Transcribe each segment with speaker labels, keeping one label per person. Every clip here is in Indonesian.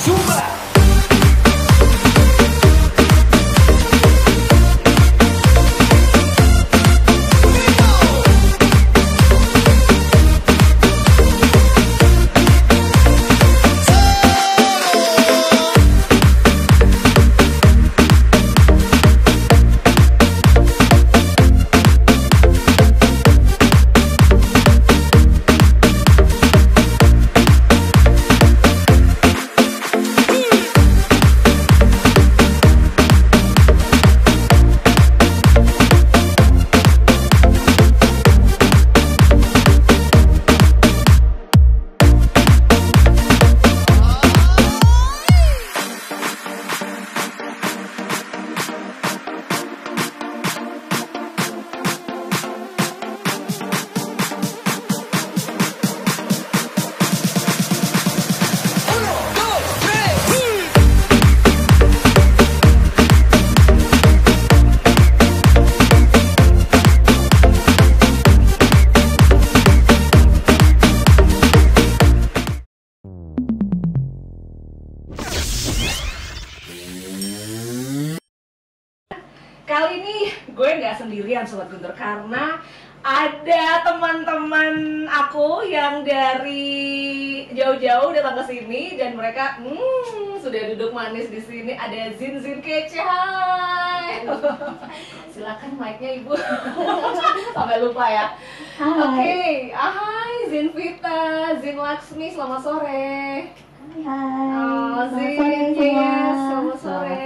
Speaker 1: Zumba.
Speaker 2: Kali ini gue nggak sendirian Sobat Guntur, karena ada teman-teman aku yang dari jauh-jauh datang ke sini dan mereka sudah duduk manis di sini. Ada Zin kece, hai. Silakan mic-nya Ibu. Sampai lupa ya. Oke, hai Zin Vita, Zin Laksmi, selamat sore.
Speaker 3: Hai,
Speaker 2: Zin, selamat sore.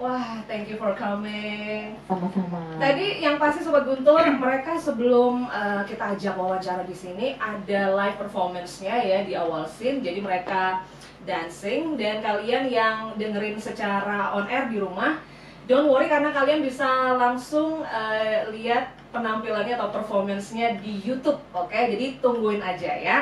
Speaker 3: Wah,
Speaker 2: thank you for coming.
Speaker 3: sama-sama.
Speaker 2: Tadi yang pasti Sobat Guntur, mereka sebelum kita ajak wawancara di sini ada live performance-nya ya di awal scene. Jadi mereka dancing, dan kalian yang dengerin secara on air di rumah, don't worry karena kalian bisa langsung lihat penampilannya atau performance-nya di YouTube. Oke, jadi tungguin aja ya.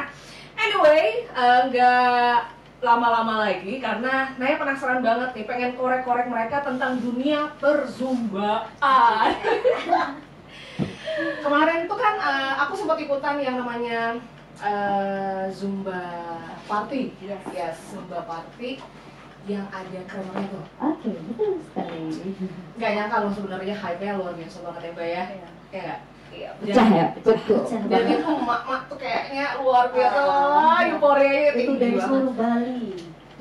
Speaker 2: Anyway, nggak lama-lama lagi karena Naya penasaran banget nih, pengen korek-korek mereka tentang dunia perzumbaan. Kemarin tuh kan aku sempat ikutan yang namanya Zumba Party. Yes, Zumba Party yang ada kremanya tuh.
Speaker 3: Oke, betul sekali.
Speaker 2: Gak nyangka loh sebenarnya hype-nya luar biasa banget ya Mbak ya. Ya nggak? Iya,
Speaker 3: Pecah ya, betul.
Speaker 2: Dan itu emak-emak tuh kayaknya luar biasa lah, euforianya
Speaker 3: Itu
Speaker 2: tinggi
Speaker 3: dari
Speaker 2: banget.
Speaker 3: seluruh Bali.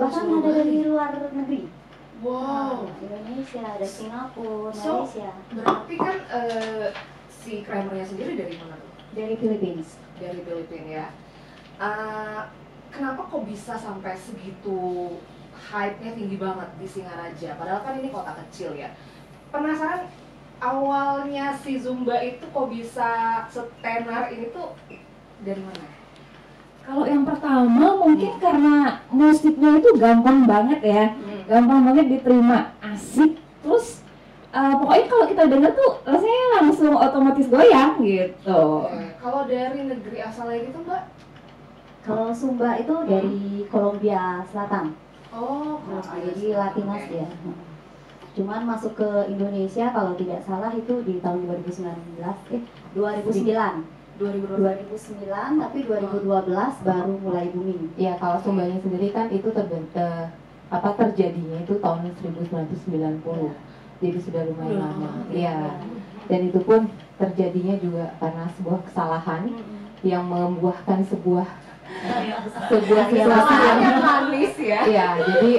Speaker 3: Bahkan
Speaker 2: Seluruh
Speaker 3: ada
Speaker 2: Bali.
Speaker 3: dari luar negeri.
Speaker 2: Wow.
Speaker 3: Indonesia, ada Singapura,
Speaker 2: So,
Speaker 3: Malaysia,
Speaker 2: berarti kan si kramernya sendiri dari mana tuh?
Speaker 3: dari Philippines.
Speaker 2: Dari Filipina ya. Kenapa kok bisa sampai segitu hype-nya tinggi banget di Singaraja? Padahal kan ini kota kecil ya. Penasaran awalnya si Zumba itu kok bisa setenar ini tuh dari mana?
Speaker 4: Kalau yang pertama mungkin karena musiknya itu gampang banget ya, gampang banget diterima, asik, terus pokoknya kalau kita denger tuh rasanya langsung otomatis goyang gitu.
Speaker 2: Kalau dari negeri asalnya gitu Mbak?
Speaker 3: Kalau Zumba itu dari Kolombia Selatan.
Speaker 2: Oh,
Speaker 3: Jadi Latinas ya. Cuman masuk ke Indonesia kalau tidak salah itu di tahun 2009. 2009, tapi 2012 baru mulai booming.
Speaker 5: Ya, kalau Sumbanya sendiri kan itu terjadinya itu tahun 1990. Jadi sudah lumayan lama. Iya. Dan itu pun terjadinya juga karena sebuah kesalahan yang membuahkan sebuah sesuatu yang
Speaker 2: manis ya.
Speaker 5: Iya, jadi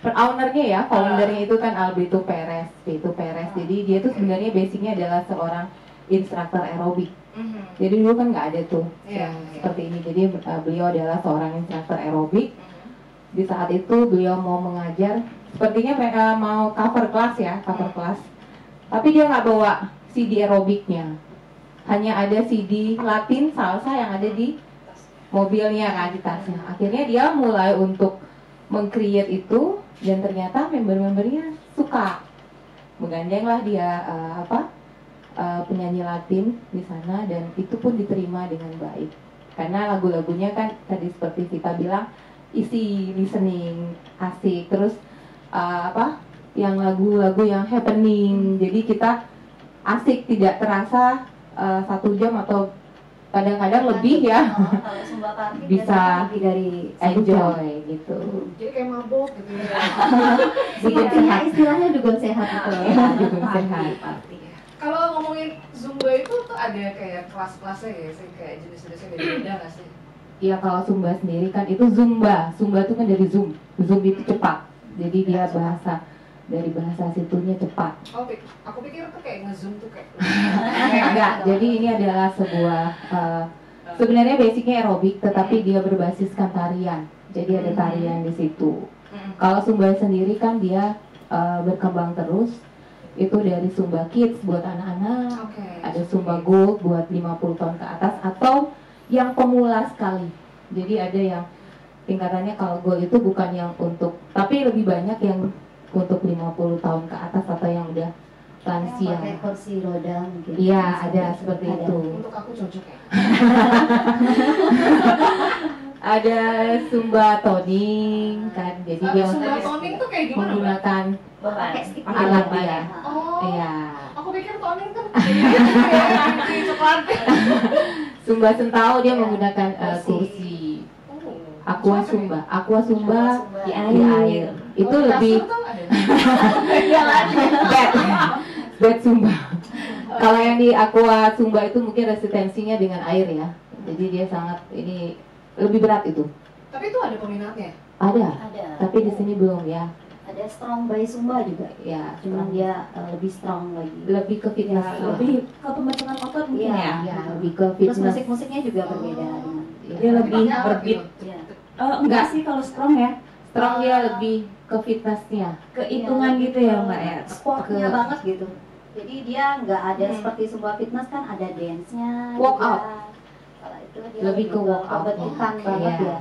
Speaker 5: ownernya ya, foundernya itu kan Alberto Perez. Jadi dia tuh sebenarnya basicnya adalah seorang instruktur aerobik. Jadi dulu kan nggak ada tuh yang seperti ini. Jadi beliau adalah seorang instruktur aerobik. Di saat itu beliau mau mengajar, sepertinya mereka mau cover kelas. Tapi dia nggak bawa CD aerobiknya. Hanya ada CD Latin salsa yang ada di mobilnya kan, di tasnya. Akhirnya dia mulai untuk meng-create itu, dan ternyata member-membernya suka. Menggandenglah dia penyanyi Latin di sana, dan itu pun diterima dengan baik. Karena lagu-lagunya kan tadi seperti Vita bilang, isi listening, asik, terus yang lagu-lagu yang happening. Jadi kita asik, tidak terasa 1 jam atau kadang-kadang lebih ya.
Speaker 3: Kalau Zumba party
Speaker 5: Bisa
Speaker 3: biasanya lebih dari
Speaker 5: Enjoy gitu.
Speaker 2: Jadi kayak mabok gitu ya.
Speaker 5: Bikin
Speaker 3: Iya,
Speaker 5: sehat.
Speaker 3: istilahnya dugem sehat itu.
Speaker 5: Iya, dugem sehat.
Speaker 3: Party.
Speaker 2: Kalau ngomongin Zumba itu tuh ada kayak kelas-kelasnya ya sih, kayak jenis-jenisnya beda-beda nggak sih?
Speaker 5: Iya, kalau Zumba sendiri kan itu Zumba. Zumba itu kan dari Zoom. Zoom itu cepat. Jadi dia bahasa dari bahasa situnya cepat.
Speaker 2: Oh, aku pikir tuh kayak nge-zoom tuh kayak
Speaker 5: Enggak. Jadi ini adalah sebuah sebenarnya basicnya aerobik, tetapi dia berbasiskan tarian. Jadi ada tarian di situ. Kalau Zumba sendiri kan dia berkembang terus. Itu dari Zumba Kids buat anak-anak,
Speaker 2: Oke.
Speaker 5: ada Zumba Gold buat 50 tahun ke atas, atau yang pemula sekali. Jadi ada yang tingkatannya kalau Gold itu bukan yang untuk, tapi lebih banyak yang untuk 50 tahun ke atas atau yang udah lansia.
Speaker 3: Pakai kursi roda mungkin.
Speaker 5: Iya, ada seperti
Speaker 3: Ada.
Speaker 5: itu.
Speaker 2: Untuk aku cocok ya.
Speaker 5: Ada Zumba toning kan, jadi dia
Speaker 2: Zumba toning tuh kayak gimana, Mbak?
Speaker 5: menggunakan
Speaker 3: Pakai stick
Speaker 5: alat
Speaker 3: ya.
Speaker 5: dia.
Speaker 2: Oh,
Speaker 5: Iya.
Speaker 2: aku pikir toning tuh kayak coklat.
Speaker 5: Zumba Sentau dia menggunakan
Speaker 3: Kursi.
Speaker 5: kursi.
Speaker 2: Oh.
Speaker 5: Aqua Zumba, Aqua Zumba
Speaker 3: Zumba.
Speaker 5: di air. Itu
Speaker 2: Oh, di
Speaker 5: lebih
Speaker 2: kasur tuh ada.
Speaker 5: bed Zumba. Kalau yang di Aqua Zumba itu mungkin resistensinya dengan air ya. Jadi dia sangat ini lebih berat itu.
Speaker 2: Tapi itu ada peminatnya.
Speaker 5: Ada,
Speaker 3: Ada.
Speaker 5: tapi di sini belum ya.
Speaker 3: Ada strong by Zumba juga.
Speaker 5: Ya,
Speaker 3: Cuman dia lebih strong lagi.
Speaker 5: lebih ke fitness.
Speaker 4: Ya, lebih ke pembentukan otot mungkin
Speaker 3: Iya.
Speaker 4: ya.
Speaker 5: Ya, lebih ke
Speaker 3: Terus
Speaker 5: fitness.
Speaker 3: musik-musiknya juga berbeda dengan.
Speaker 5: Ya.
Speaker 4: Dia lebih
Speaker 2: Pakai alat
Speaker 4: berbit.
Speaker 2: gitu.
Speaker 3: Iya.
Speaker 4: Enggak sih kalau strong ya,
Speaker 5: Strong dia lebih ke fitnessnya.
Speaker 4: kehitungan gitu ya Mbak ya.
Speaker 3: Sportnya
Speaker 5: Ke-
Speaker 3: banget gitu. Jadi dia nggak ada
Speaker 2: Hmm.
Speaker 3: seperti Zumba fitness kan ada dance-nya.
Speaker 5: Walkout.
Speaker 3: juga. Kalau itu dia
Speaker 5: Lebih ke walkout.
Speaker 3: pembentukan banget ya.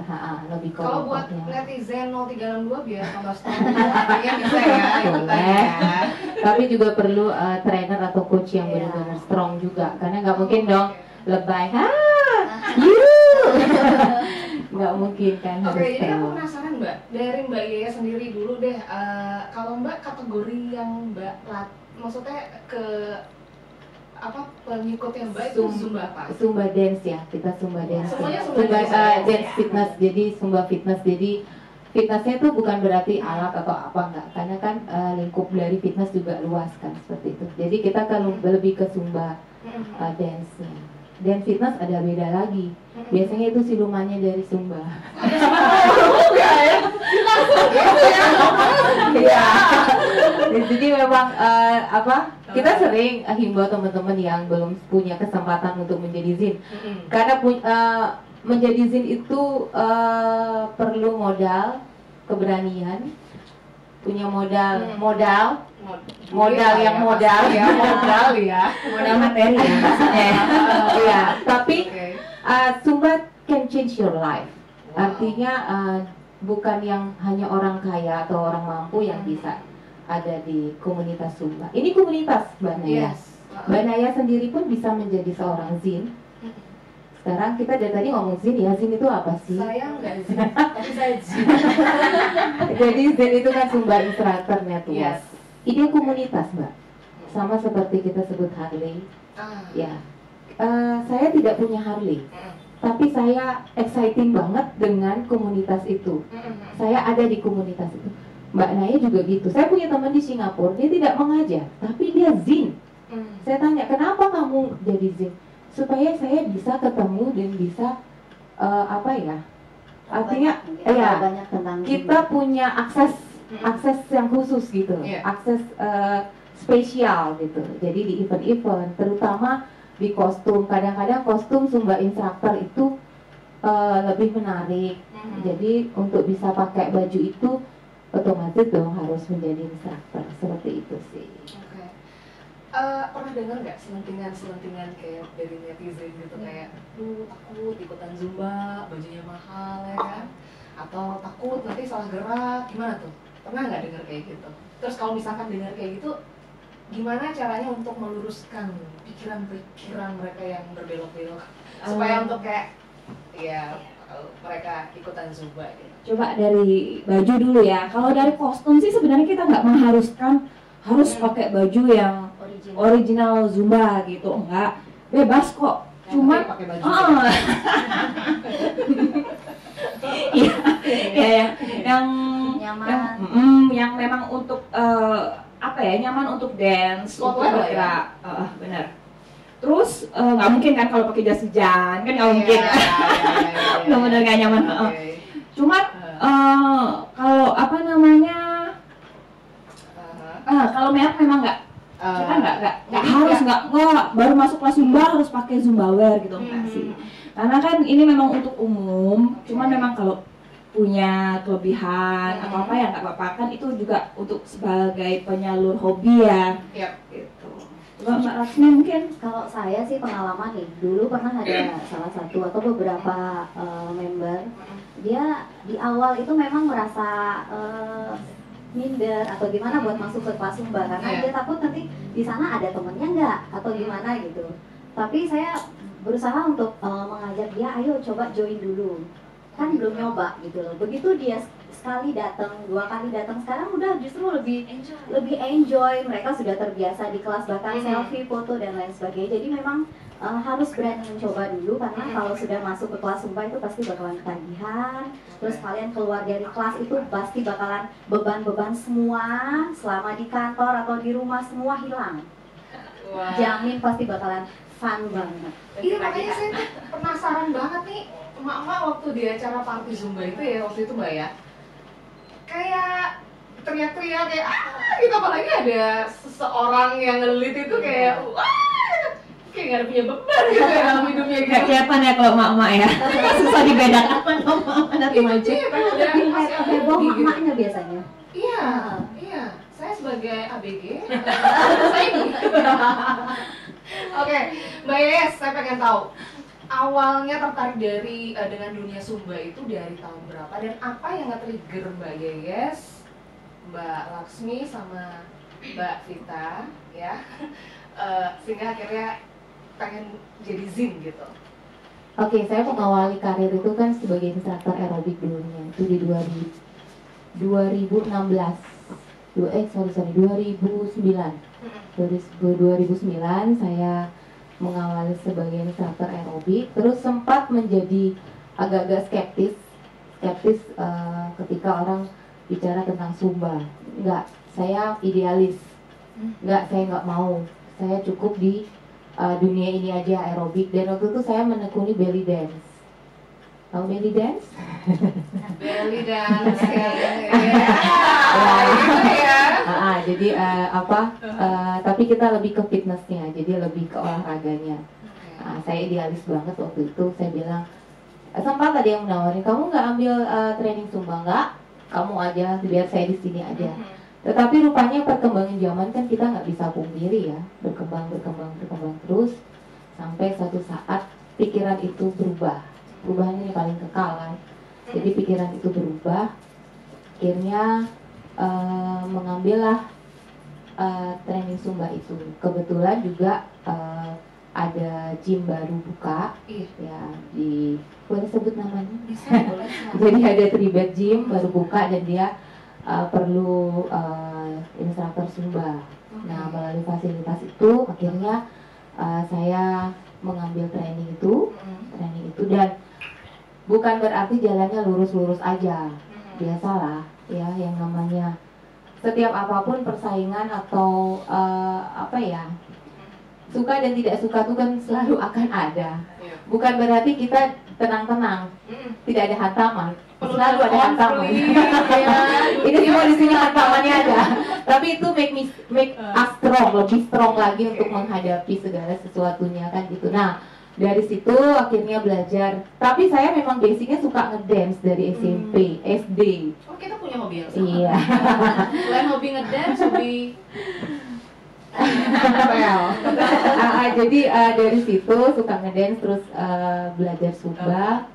Speaker 5: Lebih ke
Speaker 2: Kalau buat
Speaker 5: walkout-nya.
Speaker 2: netizen 0362 biar tambah strong, artinya bisa ya ikutan
Speaker 5: Boleh.
Speaker 2: ya.
Speaker 5: Tapi juga perlu trainer atau coach yang
Speaker 3: Iya.
Speaker 5: benar-benar strong juga, karena nggak mungkin dong lebay, nggak mungkin kan,
Speaker 2: Oke,
Speaker 5: harus
Speaker 2: jadi aku
Speaker 5: strong.
Speaker 2: penasaran Mbak, dari Mbak Yaya sendiri dulu deh, kalau Mbak kategori yang Mbak maksudnya ke apa pengikutnya Mbak itu Zumba apa?
Speaker 5: Zumba dance ya, kita Zumba dance.
Speaker 2: Semuanya Zumba
Speaker 5: Zumba
Speaker 2: dance ya?
Speaker 5: dance fitness, jadi Zumba fitness, jadi fitnessnya itu bukan berarti alat atau apa enggak, karena kan lingkup dari fitness juga luas kan seperti itu. Jadi kita kalau lebih ke Zumba dance-nya. Dan fitness ada beda lagi. Biasanya itu silumannya dari Zumba. Iya. Jadi memang apa? Kita sering himbau teman-teman yang belum punya kesempatan untuk menjadi zin. Karena menjadi zin itu perlu modal, keberanian, punya modal yang modal
Speaker 2: ya, modal ya.
Speaker 4: Modal materi ya maksudnya.
Speaker 5: Iya, tapi
Speaker 2: Oke.
Speaker 5: Zumba can change your life. Artinya bukan yang hanya orang kaya atau orang mampu yang bisa ada di komunitas Zumba. Ini komunitas Mbak Naya.
Speaker 2: Yes.
Speaker 5: Mbak Naya sendiri pun bisa menjadi seorang zin. Sekarang kita dari tadi ngomong zin ya, zin itu apa sih?
Speaker 2: Saya nggak zin, tapi saya zin.
Speaker 5: Jadi zin itu kan Zumba instructornya tuh.
Speaker 2: Yes.
Speaker 5: Ini komunitas Mbak. Sama seperti kita sebut Harley. Ya, saya tidak punya Harley, tapi saya exciting banget dengan komunitas itu. Saya ada di komunitas itu. Mbak Naya juga gitu. Saya punya teman di Singapura, dia tidak mengajar, tapi dia zin. Saya tanya, kenapa kamu jadi zin? Supaya saya bisa ketemu dan bisa apa ya? Artinya, ya
Speaker 3: banyak tentang
Speaker 5: kita punya akses yang khusus gitu,
Speaker 2: Iya.
Speaker 5: akses spesial gitu. Jadi di event-event, terutama di kostum. Kadang-kadang kostum Zumba instructor itu lebih menarik. Jadi untuk bisa pakai baju itu otomatis dong harus menjadi instructor, seperti itu sih.
Speaker 2: Oke. Pernah dengar nggak selentingan kayak dari netizen gitu kayak, takut ikutan Zumba, bajunya mahal ya kan? Atau takut nanti salah gerak, gimana tuh? Pernah nggak dengar kayak gitu? Terus kalau misalkan dengar kayak gitu, gimana caranya untuk meluruskan pikiran-pikiran mereka yang berbelok-belok supaya untuk kayak, ya mereka ikutan Zumba gitu?
Speaker 4: Coba dari baju dulu ya. Kalau dari kostum sih sebenarnya kita nggak mengharuskan harus pakai baju yang original Zumba gitu, enggak. Bebas kok. Cuma
Speaker 2: pakai baju.
Speaker 4: Iya, ya, yang
Speaker 3: Nyaman.
Speaker 4: yang memang untuk apa ya, nyaman untuk dance, untuk
Speaker 2: Spotwear lah ya.
Speaker 4: bergerak, benar. Terus nggak mungkin kan kalau pakai jas hujan, kan nggak mungkin, benar-benar nggak nyaman. Cuma kalau apa namanya, kalau merek memang nggak, kita nggak harus nggak baru masuk kelas zumba harus pakai zumba wear gitu nggak sih. Karena kan ini memang untuk umum, cuman memang kalau punya kelebihan atau apa ya nggak apa-apa, kan itu juga untuk sebagai penyalur hobi ya.
Speaker 2: Yap.
Speaker 4: Gitu. Coba Mbak Laksmi mungkin.
Speaker 3: Kalau saya sih pengalaman nih, dulu pernah ada salah satu atau beberapa member, dia di awal itu memang merasa minder atau gimana buat masuk ke kelas zumba karena
Speaker 2: Iya.
Speaker 3: dia takut nanti di sana ada temennya nggak atau gimana gitu. Tapi saya berusaha untuk mengajak dia, ayo coba join dulu, kan belum nyoba gitu loh. Begitu dia sekali datang, 2 kali datang, sekarang udah justru lebih enjoy. Mereka sudah terbiasa di kelas, bahkan selfie, foto dan lain sebagainya. Jadi memang harus berani mencoba dulu, karena kalau sudah masuk ke kelas zumba itu pasti bakalan ketagihan. Terus kalian keluar dari kelas itu pasti bakalan beban-beban semua selama di kantor atau di rumah semua hilang.
Speaker 2: Wah.
Speaker 3: Jamin pasti bakalan fun banget.
Speaker 2: Iya, makanya saya tuh penasaran banget nih, emak-emak waktu di acara party zumba itu ya, waktu itu Mbak ya, kayak teriak-teriak kayak gitu, apalagi ada seseorang yang ngelit itu kayak kayak nggak ada punya beban gitu ya dalam hidupnya gitu.
Speaker 4: Nggak kelihatan ya kalau emak-emak ya. Susah dibedakan mana remaja.
Speaker 2: Iya, kan ada
Speaker 3: Lebih
Speaker 2: masih ada
Speaker 3: heboh
Speaker 2: hobi gitu.
Speaker 3: maknya biasanya.
Speaker 2: Iya, iya. Saya sebagai ABG, saya ini. Oke, Mbak Yes, saya pengen tahu awalnya tertarik dari dengan dunia Zumba itu dari tahun berapa dan apa yang nge-trigger Mbak Yes, Mbak Laksmi sama Mbak Vita ya, sehingga akhirnya pengen jadi Zin gitu.
Speaker 5: Oke, saya mengawali karir itu kan sebagai instruktur aerobik dulunya, itu di 2016. 2009 saya mengawali sebagai instruktur aerobik, terus sempat menjadi agak-agak skeptis ketika orang bicara tentang Zumba. Enggak, saya idealis. Enggak, saya nggak mau. Saya cukup di dunia ini aja aerobik, dan waktu itu saya menekuni belly dance. Tahu belly dance?
Speaker 2: Belly dance ya.
Speaker 5: Jadi tapi kita lebih ke fitnessnya, jadi lebih ke olahraganya. Saya idealis banget waktu itu. Saya bilang, sempat ada yang menawarin, kamu nggak ambil training Zumba? Nggak, kamu aja, biar saya di sini aja. Tetapi rupanya perkembangan zaman kan kita nggak bisa pungkiri ya, berkembang terus sampai suatu saat pikiran itu berubah. Perubahan ini paling kekal kan. Jadi pikiran itu berubah, akhirnya mengambillah training Zumba itu. Kebetulan juga ada gym baru buka, ya di boleh sebut namanya. Jadi ada Tribet Gym baru buka dan dia perlu instruktur Zumba. Nah, melalui fasilitas itu akhirnya saya mengambil training itu dan bukan berarti jalannya lurus-lurus aja. Biasalah ya, yang namanya setiap apapun persaingan atau suka dan tidak suka itu kan selalu akan ada. Bukan berarti kita tenang-tenang, tidak ada hantaman. Selalu ada hantaman. Ini semua di sini hantamannya ada. Tapi itu make us strong, lebih strong lagi untuk menghadapi segala sesuatunya kan gitu. Nah, dari situ akhirnya belajar. Tapi saya memang basicnya suka ngedance dari SMP, SD.
Speaker 2: Oh, kita punya hobi yang sama.
Speaker 5: Iya.
Speaker 2: Selain hobi ngedance, hobi
Speaker 5: jadi dari situ suka ngedance, terus belajar Zumba.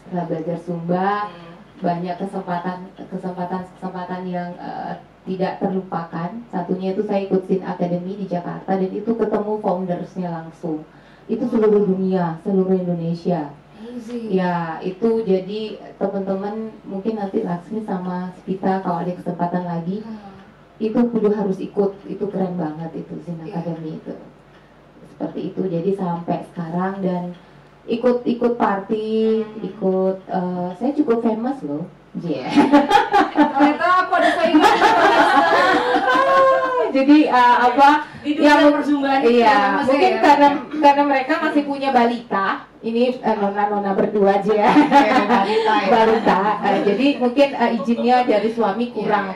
Speaker 5: Setelah belajar Zumba, banyak kesempatan yang tidak terlupakan. Satunya itu saya ikut Zin Academy di Jakarta, dan itu ketemu foundersnya langsung. Itu seluruh dunia, seluruh Indonesia. Ya, itu jadi teman-teman mungkin nanti Laksmi sama Vita kalau ada kesempatan lagi, itu kudu harus ikut. Itu keren banget itu Zin Academy itu. seperti itu. Jadi sampai sekarang dan ikut party, saya cukup famous loh. Yeah.
Speaker 2: Ternyata aku ada saingan.
Speaker 5: Jadi
Speaker 2: Di dunia perjumpaan itu
Speaker 5: iya,
Speaker 2: masih
Speaker 5: mungkin
Speaker 2: ya.
Speaker 5: karena mereka masih punya balita. Ini nona berdua aja ya.
Speaker 2: Balita ya.
Speaker 5: Balita. Jadi mungkin izinnya dari suami kurang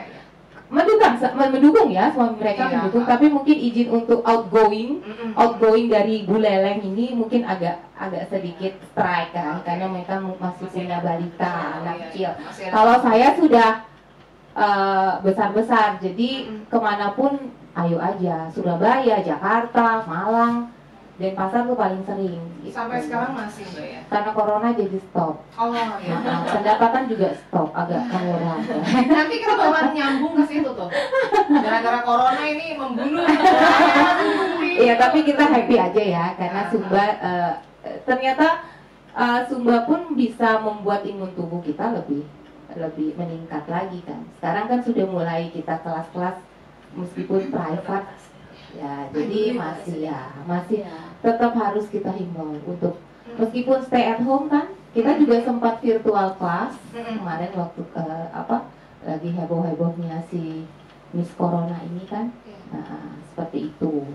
Speaker 5: mendukung ya, suami mereka
Speaker 2: Iya,
Speaker 5: mendukung,
Speaker 2: Pak.
Speaker 5: tapi mungkin izin untuk outgoing dari Bu Leleng ini mungkin agak sedikit strike kan, karena mereka masih punya balita, anak kecil. Kalau saya sudah besar-besar, jadi kemanapun ayo aja, Surabaya, Jakarta, Malang, dan pasar tuh paling sering.
Speaker 2: Sampai sekarang masih Mbak ya?
Speaker 5: Karena corona jadi stop.
Speaker 2: Oh iya.
Speaker 5: Pendapatan juga stop, agak mengurangi.
Speaker 2: Nanti kita bakal nyambung ke situ tuh. Gara-gara corona ini membunuh.
Speaker 5: Iya, tapi kita happy aja ya, karena Zumba ternyata Zumba pun bisa membuat imun tubuh kita lebih meningkat lagi kan. Sekarang kan sudah mulai kita kelas-kelas meskipun private ya, jadi masih tetap harus kita himbau untuk meskipun stay at home kan, kita juga sempat virtual class kemarin waktu lagi heboh-hebohnya si Miss Corona ini kan. Nah, seperti itu.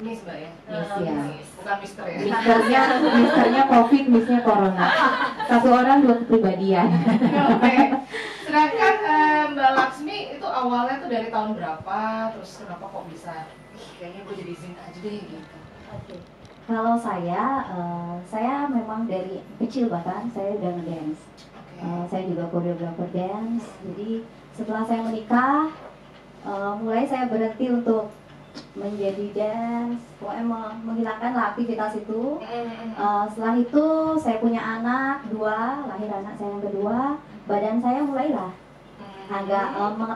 Speaker 2: Miss Mbak ya?
Speaker 5: Miss ya.
Speaker 2: Bukan Mister ya?
Speaker 5: Misternya COVID, Missnya Corona. Satu orang dua kepribadian.
Speaker 2: Oke. Sedangkan Mbak Laksmi itu awalnya tuh dari tahun berapa? Terus kenapa kok bisa? Kayaknya gue jadi izin aja deh gitu.
Speaker 3: Oke. Kalau saya memang dari kecil bahkan saya udah ngedance. Saya juga koreografer dance. Jadi setelah saya menikah, mulai saya berhenti untuk menjadi dance, pokoknya menghilangkan aktivitas itu. Setelah itu saya punya anak 2, lahir anak saya yang kedua, badan saya mulailah agak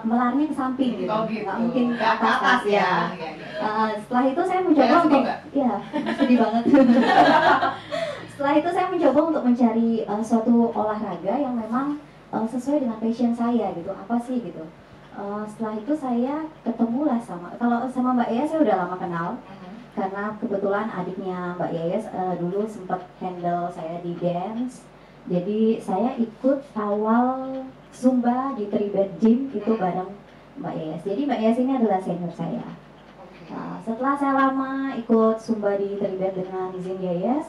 Speaker 3: melarinya ke samping gitu,
Speaker 2: Oh gitu.
Speaker 3: nggak mungkin ke
Speaker 2: Nggak ke
Speaker 3: atas ya. Setelah itu saya mencoba
Speaker 2: Sedih
Speaker 3: untuk,
Speaker 2: nggak?
Speaker 3: ya sedih banget. Setelah itu saya mencoba untuk mencari suatu olahraga yang memang sesuai dengan passion saya gitu, apa sih gitu. Setelah itu saya ketemulah kalau sama Mbak Yayas saya udah lama kenal, karena kebetulan adiknya Mbak Yayas dulu sempat handle saya di dance. Jadi saya ikut awal Zumba di Tribet Gym itu bareng Mbak Yayas. Jadi Mbak Yayas ini adalah senior saya. Setelah saya lama ikut Zumba di Tribet dengan Zin Yayas,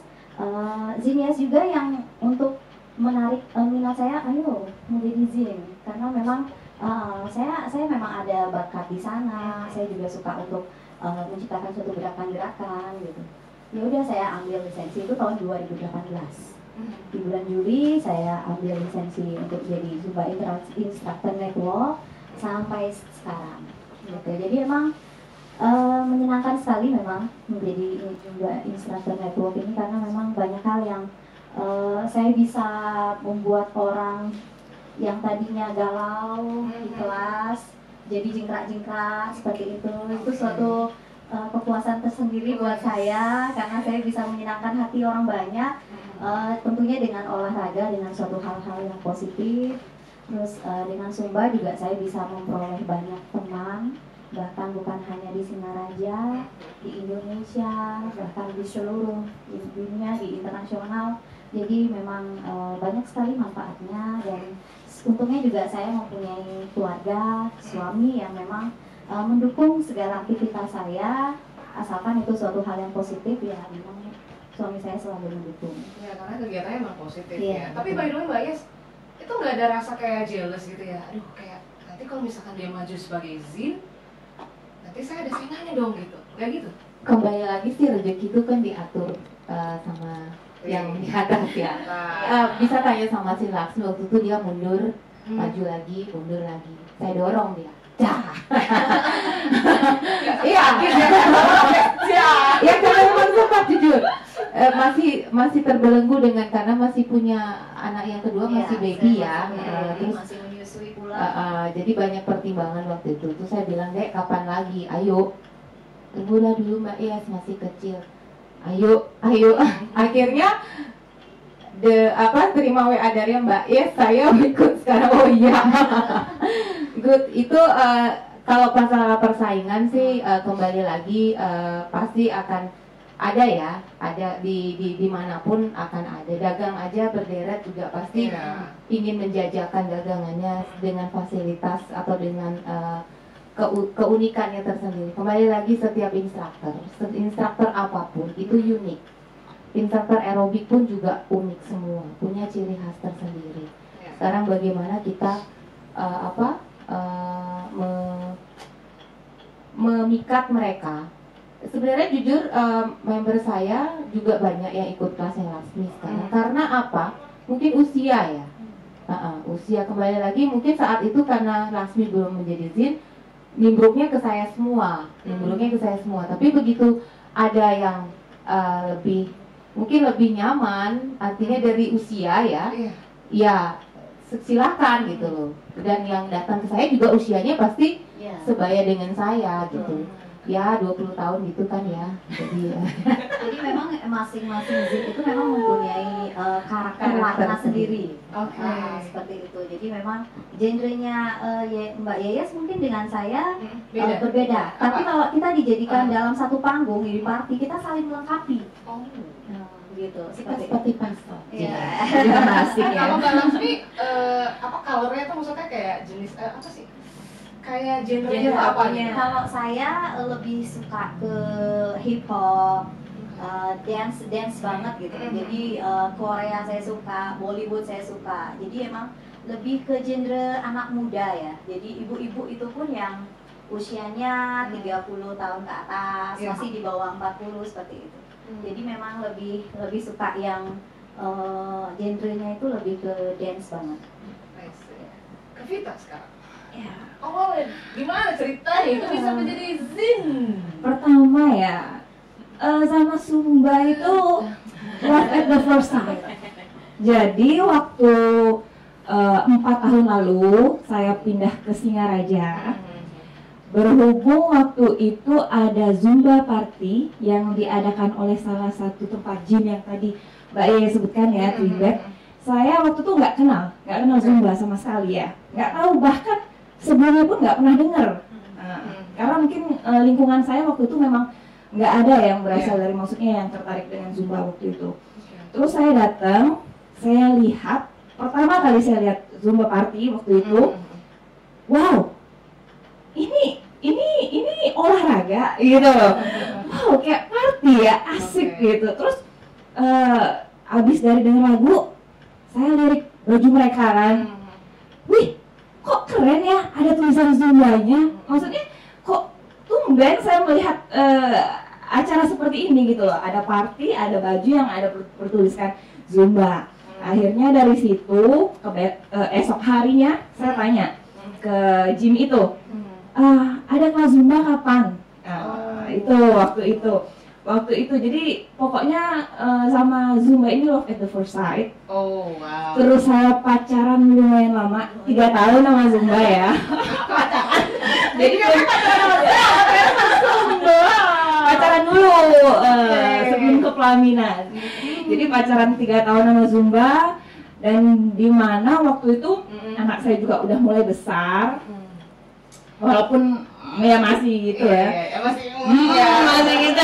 Speaker 3: Zin Yayas juga yang untuk menarik minat saya, ayo menjadi Zin, karena memang saya memang ada bakat di sana. Saya juga suka untuk menciptakan suatu gerakan-gerakan gitu. Ya udah saya ambil lisensi itu tahun 2018. Di bulan Juli saya ambil lisensi untuk jadi Zumba Instructor Network sampai sekarang. Gitu. Jadi emang menyenangkan sekali memang menjadi Zumba Instructor Network ini, karena memang banyak hal yang saya bisa membuat orang yang tadinya galau di kelas jadi jingkrak-jingkrak seperti itu suatu kepuasan tersendiri buat saya, karena saya bisa menyenangkan hati orang banyak, tentunya dengan olahraga, dengan suatu hal-hal yang positif. Terus dengan Zumba juga saya bisa memperoleh banyak teman, bahkan bukan hanya di Singaraja, di Indonesia, bahkan di seluruh dunia, di internasional. Jadi memang banyak sekali manfaatnya, dan untungnya juga saya mempunyai keluarga, suami yang memang mendukung segala aktivitas saya, asalkan itu suatu hal yang positif, ya memang suami saya selalu mendukung.
Speaker 2: Ya karena kegiatannya emang positif
Speaker 3: Iya,
Speaker 2: ya. Tapi by the way Mbak Yes, itu nggak ada rasa kayak jealous gitu ya? Aduh kayak nanti kalau misalkan dia maju sebagai Zin, nanti saya ada saingannya dong gitu. Nggak gitu?
Speaker 5: Kembali lagi sih rezeki itu kan diatur sama yang di atas ya. Bisa tanya sama si Laksmi, waktu itu dia mundur, maju lagi, mundur lagi. Saya dorong dia. Iya, ya karena memang sempat jujur masih terbelenggu dengan karena masih punya anak yang kedua, masih baby ya. Terus
Speaker 3: masih menyusui pula.
Speaker 5: jadi banyak pertimbangan waktu itu. Terus saya bilang, Dek, kapan lagi? Ayo, tunggulah dulu Mbak Yas, masih kecil. Ayo. Akhirnya terima WA dari Mbak Yes, saya ikut sekarang. Oh iya. Good. Itu kalau masalah persaingan sih kembali lagi pasti akan ada ya, ada di manapun akan ada. Dagang aja berderet juga pasti ingin menjajakan dagangannya dengan fasilitas atau dengan keunikannya tersendiri. Kembali lagi, setiap instruktur apapun itu unik. Instruktur aerobik pun juga unik semua, punya ciri khas tersendiri. Sekarang bagaimana kita memikat mereka. Sebenarnya jujur member saya juga banyak yang ikut kelasnya Laksmi sekarang. Karena apa? Mungkin usia ya. Usia, kembali lagi mungkin saat itu karena Laksmi belum menjadi Zin, nimbruknya ke saya semua. Tapi begitu ada yang mungkin lebih nyaman, artinya dari usia ya. Ya, silakan gitu loh. Dan yang datang ke saya juga usianya pasti sebaya dengan saya gitu. Ya 20 tahun gitu kan ya. Jadi
Speaker 3: memang masing-masing Zin itu memang mempunyai karakter warna sendiri. Seperti itu. Jadi memang genrenya Mbak Yayas mungkin dengan saya berbeda. Tapi kalau kita dijadikan dalam satu panggung di party, kita saling melengkapi. Gitu.
Speaker 5: seperti pastel.
Speaker 2: Asik ya. Kalau Mbak Laksmi colornya tuh maksudnya kayak jenis apa sih? Kayak genre apa nih?
Speaker 3: Kalau saya lebih suka ke hip hop, dance banget gitu. Jadi Korea saya suka, Bollywood saya suka. Jadi emang lebih ke genre anak muda ya. Jadi ibu-ibu itu pun yang usianya 30 tahun ke atas, masih di bawah 40 seperti itu. Jadi memang lebih suka yang genrenya itu lebih ke dance banget.
Speaker 2: Ke Vita sekarang. Gimana ceritanya itu bisa menjadi Zin?
Speaker 4: Pertama ya, sama Zumba itu love at the first sight. Jadi waktu 4 tahun lalu saya pindah ke Singaraja. Berhubung waktu itu ada Zumba party yang diadakan oleh salah satu tempat gym yang tadi Mbak Yaya sebutkan ya, Tibet. Saya waktu itu nggak kenal Zumba sama sekali ya, nggak tahu, bahkan sebelumnya pun nggak pernah dengar. Karena mungkin lingkungan saya waktu itu memang nggak ada yang berasal dari, maksudnya yang tertarik dengan Zumba waktu itu. Terus saya datang, saya lihat, pertama kali saya lihat Zumba party waktu itu, wow, ini olahraga gitu. Wow, kayak party ya, asik gitu. Terus abis dari denger lagu, saya lirik baju mereka kan, wih, kok keren ya, ada tulisan Zumbanya. Maksudnya kok tumben saya melihat acara seperti ini gitu loh. Ada party, ada baju yang ada bertuliskan Zumba. Akhirnya dari situ esok harinya saya tanya ke gym itu, ada kelas Zumba kapan? Itu waktu itu jadi pokoknya sama Zumba ini love at the first sight. Terus saya pacaran lumayan lama, 3 tahun sama Zumba ya. Jadi pacaran dulu sebelum ke pelaminan. Jadi pacaran 3 tahun sama Zumba, dan di mana waktu itu anak saya juga udah mulai besar. Walaupun ya masih gitu ya. Masih gitu.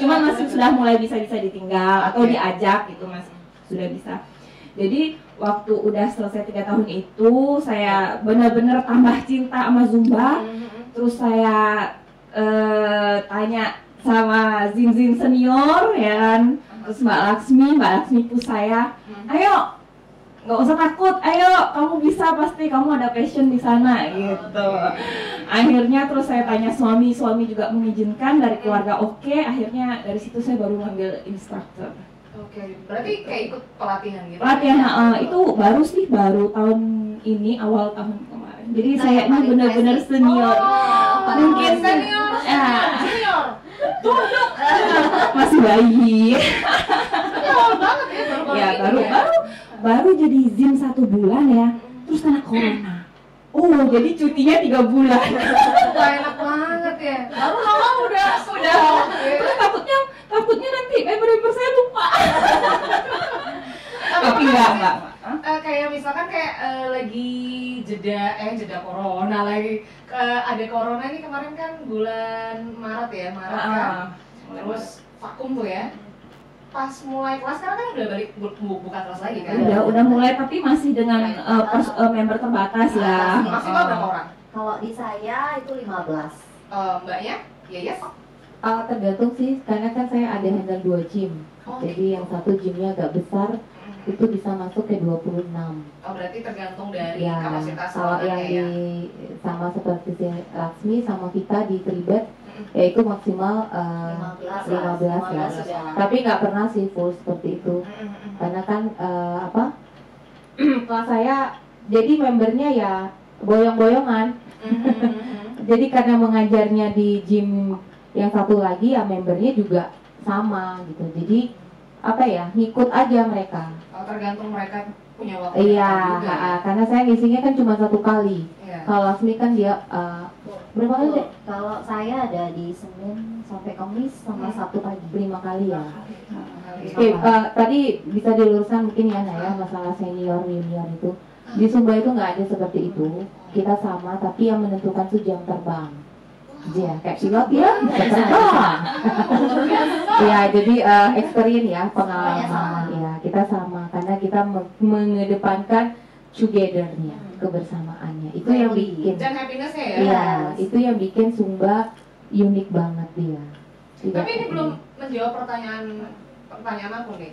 Speaker 4: Cuman masih sudah mulai bisa ditinggal atau diajak gitu, masih sudah bisa. Jadi waktu udah selesai 3 tahun itu, saya benar-benar tambah cinta sama Zumba. Terus saya tanya sama Zin senior ya kan, terus Mbak Laksmi push saya, ayo nggak usah takut, ayo kamu bisa, pasti kamu ada passion di sana gitu. Akhirnya terus saya tanya suami juga mengizinkan, dari keluarga oke. Akhirnya dari situ saya baru ngambil instruktur.
Speaker 2: Berarti kayak ikut pelatihan gitu?
Speaker 4: Pelatihan, itu baru tahun ini, awal tahun kemarin. Jadi saya ini benar-benar senior. Mungkin
Speaker 2: senior.
Speaker 4: Masih bayi.
Speaker 2: Awal banget ya,
Speaker 4: baru jadi Zin 1 bulan ya, terus kena corona. Jadi cutinya 3 bulan.
Speaker 2: Enak banget ya. Baru lama udah.
Speaker 4: Terus takutnya nanti member saya lupa. Tapi enggak.
Speaker 2: Kayak misalkan lagi jeda corona lagi. Ada corona ini kemarin kan bulan Maret ya. Terus vakum tuh ya. Pas mulai kelas sekarang kan udah balik buka kelas lagi kan?
Speaker 4: Udah mulai, tapi masih dengan member terbatas ya.
Speaker 2: Maksimal berapa orang?
Speaker 3: Kalau di saya itu 15.
Speaker 2: Mbaknya? Yes?
Speaker 5: Tergantung sih, karena kan saya ada handle 2 gym. Jadi yang satu gymnya agak besar, itu bisa masuk ke 26.
Speaker 2: Oh, berarti tergantung dari
Speaker 5: Ya,
Speaker 2: kapasitas
Speaker 5: kalau yang
Speaker 2: orangnya
Speaker 5: di sama seperti si Laksmi sama kita di Tribet, ya itu maksimal 15 ya.
Speaker 3: sudah.
Speaker 5: Tapi nggak pernah sih full seperti itu, karena kan kelas saya jadi membernya ya boyong-boyongan. Jadi karena mengajarnya di gym yang satu lagi ya membernya juga sama gitu. Jadi apa ya, ngikut aja mereka.
Speaker 2: Tergantung mereka punya waktu.
Speaker 5: Iya, karena saya ngisinya kan cuma 1 kali.
Speaker 2: Iya.
Speaker 5: Kalau Lasmi kan dia berapa kali deh?
Speaker 3: Kalau saya ada di Senin sampai Kamis sama Sabtu pagi.
Speaker 5: 5 kali ya.
Speaker 2: Oke.
Speaker 5: Tadi bisa diluruskan mungkin ya Naya, masalah senior junior itu. Di Sumba itu nggak ada seperti itu. Kita sama, tapi yang menentukan tuh jam terbang. Ya, kayak pilot ya, terbang. Ya, jadi experience ya, pengalaman. Ya, kita sama karena kita mengedepankan together-nya, kebersamaannya. Itu yang bikin.
Speaker 2: Dan happiness-nya ya.
Speaker 5: Iya, itu yang bikin Sumba unik banget dia.
Speaker 2: Tapi ini belum menjawab pertanyaan aku nih.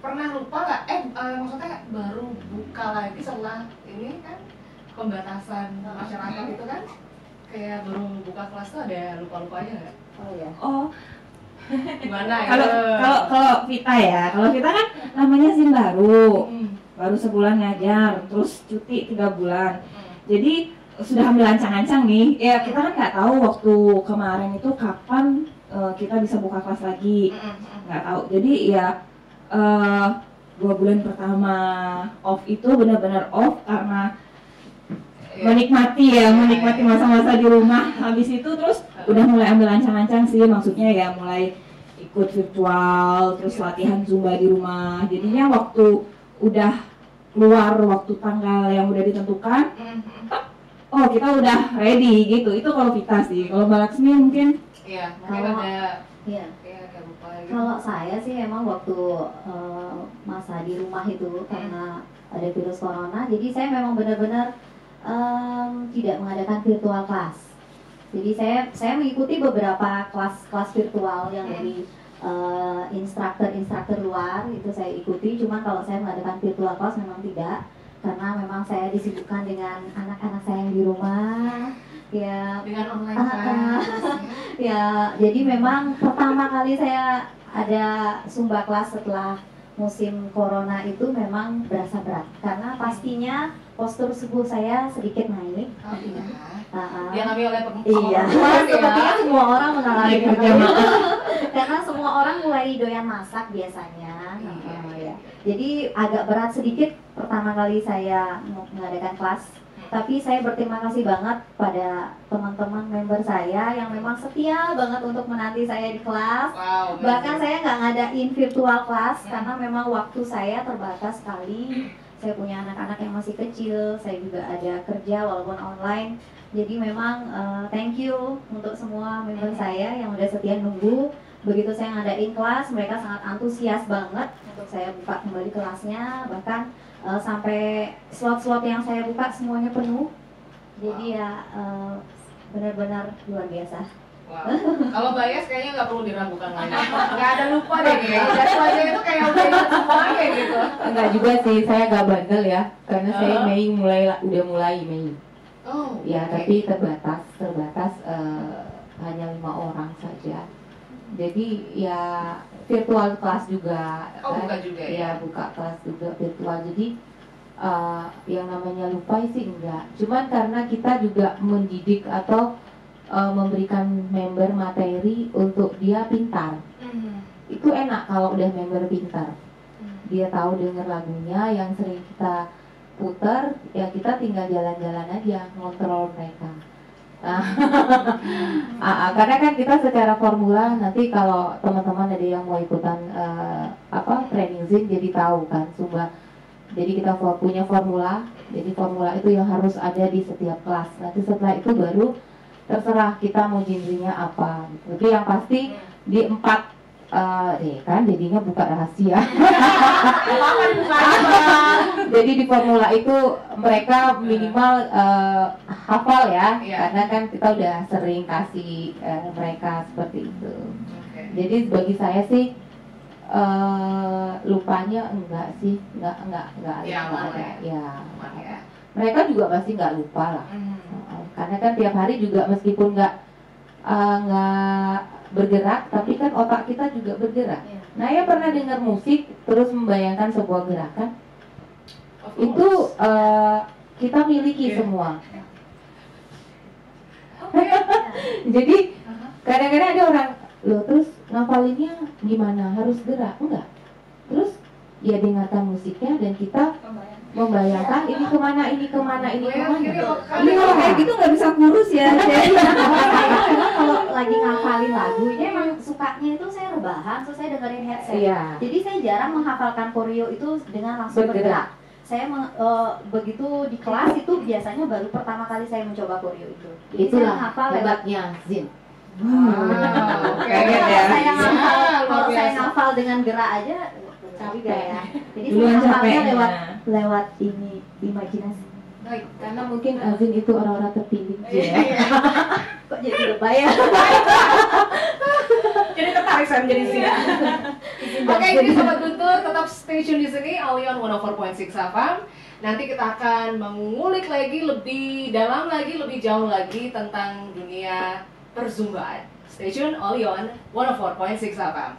Speaker 2: Pernah lupa nggak? Maksudnya baru buka lagi setelah ini kan pembatasan masyarakat itu kan, kayak baru buka kelas tuh ada lupa-lupanya nggak?
Speaker 3: Oh ya.
Speaker 4: Oh,
Speaker 2: Gimana ya?
Speaker 4: kalau Vita ya, kalau Vita kan namanya SIM baru sebulan ngajar, terus cuti 3 bulan. Jadi sudah ambil ancang-ancang nih. Ya kita kan nggak tahu waktu kemarin itu kapan kita bisa buka kelas lagi, nggak tahu. Jadi ya 2 bulan pertama off itu benar-benar off karena menikmati masa-masa di rumah. Habis itu terus udah mulai ambil ancang-ancang sih, maksudnya ya mulai ikut virtual, terus latihan Zumba di rumah. Jadinya waktu udah keluar waktu tanggal yang udah ditentukan, oh kita udah ready gitu. Itu kalau Vita sih. Kalau Mbak Laksmi mungkin
Speaker 2: mungkin ada
Speaker 3: Iya.
Speaker 2: kayak lupa gitu.
Speaker 3: Kalau saya sih emang waktu masa di rumah itu karena ada virus corona, jadi saya memang benar-benar tidak mengadakan virtual class. Jadi saya mengikuti beberapa kelas virtual yang dari instruktur luar itu saya ikuti. Cuman kalau saya mengadakan virtual class memang tidak, karena memang saya disibukkan dengan anak-anak saya yang di rumah. Ya,
Speaker 2: dengan online class.
Speaker 3: Ya, jadi memang pertama kali saya ada Zumba kelas setelah musim corona itu memang berasa berat karena pastinya postur tubuh saya sedikit naik.
Speaker 2: Oh iya.
Speaker 3: Dialami
Speaker 2: oleh
Speaker 3: iya, sepertinya semua orang mengalami karena semua orang mulai doyan masak biasanya. Ya. Jadi agak berat sedikit pertama kali saya mengadakan kelas. Tapi saya berterima kasih banget pada teman-teman member saya yang memang setia banget untuk menanti saya di kelas. Bahkan saya nggak ngadain virtual kelas karena memang waktu saya terbatas sekali. Saya punya anak-anak yang masih kecil, saya juga ada kerja walaupun online. Jadi memang thank you untuk semua member saya yang udah setia nunggu. Begitu saya ngadain kelas, mereka sangat antusias banget untuk saya buka kembali kelasnya. Bahkan sampai slot-slot yang saya buka semuanya penuh. Jadi ya benar-benar luar biasa.
Speaker 2: Wow. Kalau Bayas kayaknya nggak perlu diragukan lagi. Nggak ada lupa deh kayaknya. Jadwalnya itu kayak udah ingat semuanya gitu.
Speaker 5: Enggak juga sih, saya nggak bandel ya, karena saya udah mulai Mei.
Speaker 2: Oh.
Speaker 5: Ya, tapi terbatas hanya 5 orang saja. Jadi ya virtual kelas juga.
Speaker 2: Buka juga ya?
Speaker 5: Ya, buka kelas juga virtual. Jadi yang namanya lupa sih enggak. Cuman karena kita juga mendidik atau memberikan member materi untuk dia pintar. Itu enak kalau udah member pintar. Dia tahu denger lagunya yang sering kita putar, ya kita tinggal jalan-jalan aja ngontrol mereka. Karena kan kita secara formula nanti kalau teman-teman ada yang mau ikutan training Zin jadi tahu kan Zumba. Jadi kita punya formula. Jadi formula itu yang harus ada di setiap kelas. Nanti setelah itu baru terserah kita mau genrenya apa. Tapi yang pasti di 4 kan jadinya buka rahasia. Jadi di formula itu mereka minimal hafal ya, karena kan kita udah sering kasih mereka seperti itu. Jadi bagi saya sih lupanya enggak sih, enggak ada ya. Mereka juga pasti nggak lupa lah, karena kan tiap hari juga meskipun nggak bergerak, tapi kan otak kita juga bergerak. Nah, ya pernah dengar musik terus membayangkan sebuah gerakan itu kita miliki semua. Jadi kadang-kadang ada orang loh terus ngapalinnya gimana, harus gerak enggak? Terus ya dengarkan musiknya dan kita membayangkan ini kemana.
Speaker 4: Ini kalau kayak gitu nggak bisa kurus ya.
Speaker 3: Kalau lagi ngafalin lagunya emang sukanya itu saya rebahan, terus saya dengerin headset. Jadi saya jarang menghafalkan koreo itu dengan langsung bergerak. Saya begitu di kelas itu biasanya baru pertama kali saya mencoba koreo itu.
Speaker 5: Itulah hebatnya Zin.
Speaker 3: Kalau saya ngafal dengan gerak aja capek ya. Jadi saya ngafalnya lewat ini imajinasi.
Speaker 5: Baik, karena mungkin Zin itu orang-orang terpilih.
Speaker 3: Kok jadi lebay ya?
Speaker 2: Jadi tertarik saya menjadi Zin. Oke, ini Sobat Guntur tetap stay tune di sini only on 104.6 FM. Nanti kita akan mengulik lagi lebih dalam lagi, lebih jauh lagi tentang dunia perzumbaan. Stay tune only on 104.6 FM.